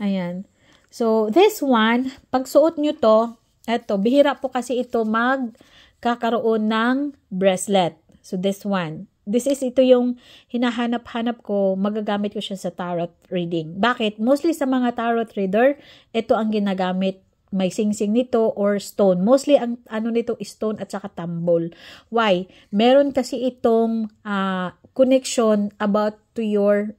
Ayan. So, this one, pag suot nyo to, eto, bihira po kasi ito magkakaroon ng bracelet. So, this one. Ito yung hinahanap-hanap ko, magagamit ko siya sa tarot reading. Bakit? Mostly sa mga tarot reader, ito ang ginagamit. May sing-sing nito or stone. Mostly ang ano nito stone at saka tambol. Why? Meron kasi itong connection about to your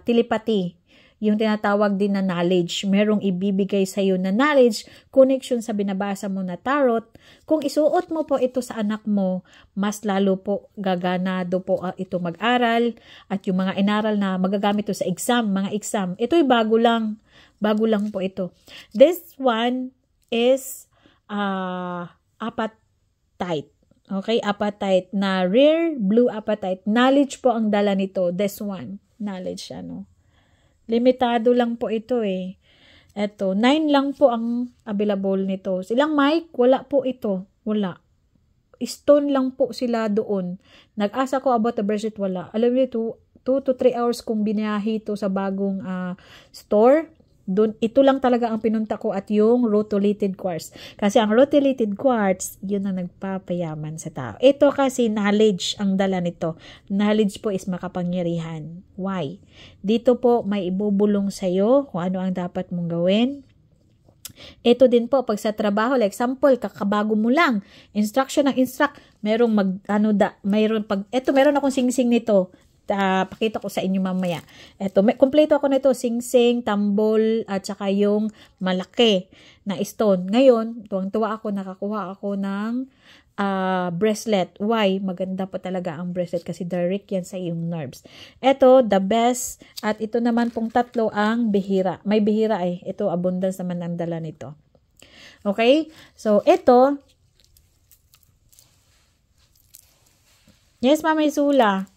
telepathy. Yung tinatawag din na knowledge. Merong ibibigay sa iyo na knowledge, connection sa binabasa mo na tarot. Kung isuot mo po ito sa anak mo, mas lalo po gaganado po ito mag-aral. At yung mga inaral na magagamit ito sa exam, mga exam. Ito'y bago lang. Bago lang po ito. This one is apatite. Okay, apatite na rare blue apatite. Knowledge po ang dala nito. This one, knowledge ano. Limitado lang po ito eh. Eto, 9 lang po ang available nito. Silang mic, wala po ito. Wala. Stone lang po sila doon. Nag-asa ko about the bracelet, wala. Alam niyo, 2 to 3 hours kung binahi ito sa bagong store. Doon, ito lang talaga ang pinunta ko at yung rutilated quartz. Kasi ang rutilated quartz, yun ang nagpapayaman sa tao. Ito kasi knowledge ang dala nito. Knowledge po is makapangyarihan. Why? Dito po may ibubulong sa'yo kung ano ang dapat mong gawin. Ito din po, pag sa trabaho, like example, kakabago mo lang, instruction ng instruct, meron akong sing-sing nito. Pakita ko sa inyo mamaya. Ito, kompleto ako nito, sing-sing, tambol, at saka yung malaki na stone. Ngayon, tuwang-tuwa ako, nakakuha ako ng bracelet. Why? Maganda po talaga ang bracelet kasi direct yan sa iyong nerves. Ito, the best. At ito naman pong tatlo ang bihira. May bihira eh. Ito, abundance naman ang dala nito. Okay? So, ito. Yes, Mama Isula.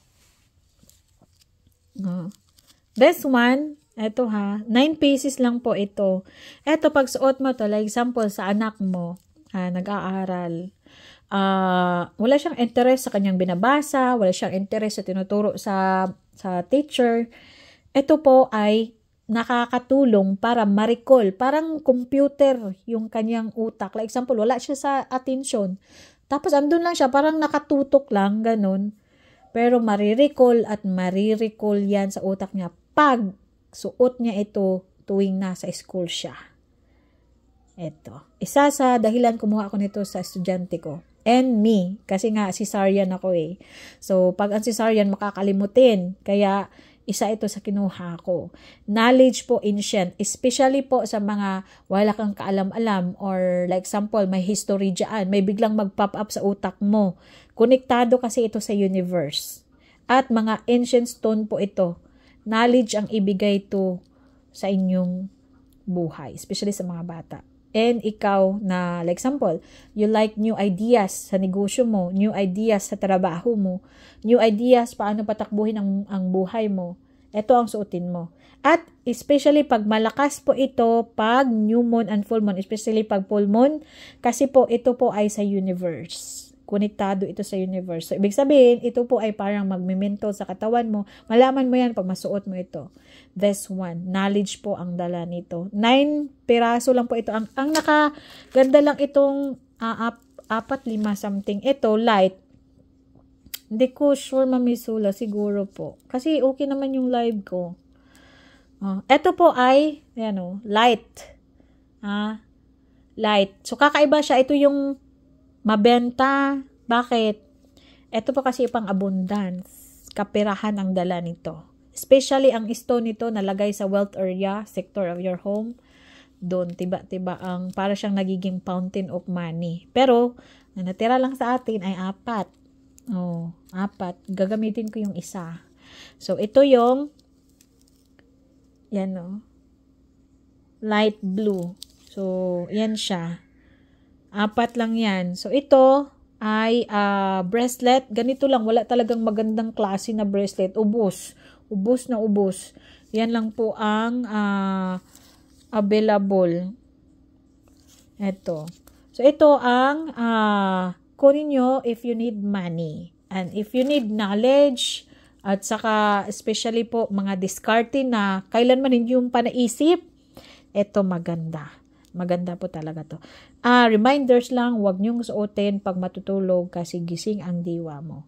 This one, eto 9 pieces lang po ito. Eto, pag suot mo to, like example, sa anak mo, nag-aaral, wala siyang interest sa kanyang binabasa, wala siyang interest sa tinuturo sa teacher, ito po ay nakakatulong para ma-recall, parang computer yung kanyang utak. Like example, wala siya sa attention. Tapos andun lang siya, parang nakatutok lang, ganun. Pero marirecall at marirecall yan sa utak niya pag suot niya ito tuwing nasa school siya. Ito. Isa sa dahilan kumuha ako nito sa estudyante ko. And me. Kasi nga cesarean ako eh. So pag ang cesarean makakalimutin. Kaya isa ito sa kinuha ko. Knowledge po ancient. Especially po sa mga wala kang kaalam-alam or like example may history dyan. May biglang mag-pop up sa utak mo. Konektado kasi ito sa universe. At mga ancient stone po ito. Knowledge ang ibigay to sa inyong buhay. Especially sa mga bata. And ikaw na, like example, you like new ideas sa negosyo mo, new ideas sa trabaho mo, new ideas paano patakbuhin ang buhay mo. Ito ang suotin mo. At especially pag malakas po ito, pag new moon and full moon, especially pag full moon, kasi po ito po ay sa universe. Konektado ito sa universe. So, ibig sabihin, ito po ay parang magmimento sa katawan mo. Malaman mo yan pag masuot mo ito. This one, knowledge po ang dala nito. 9 piraso lang po ito. Ang nakaganda lang itong 4-5 something. Ito, light. Hindi ko sure, Mamisula, siguro po. Kasi okay naman yung live ko. Ito po ay, light. Light. So, kakaiba siya. Ito yung mabenta. Bakit? Ito po kasi pang abundance. Kapirahan ang dala nito. Especially ang stone nito nalagay sa wealth area, sector of your home. Doon, tiba-tiba ang para siyang nagiging fountain of money. Pero, natira lang sa atin ay 4. 4. Gagamitin ko yung isa. So, ito yung light blue. So, yan siya. 4 lang yan. So, ito ay bracelet. Ganito lang. Wala talagang magandang klase na bracelet. Ubos. Ubos na ubos. Yan lang po ang available. Ito. So, ito ang kunin nyo if you need money. And if you need knowledge, At saka, especially po, mga diskarte na kailanman hindi yung panaisip. Ito maganda. Maganda po talaga to. Reminders lang, huwag niyong suotin pag matutulog kasi gising ang diwa mo.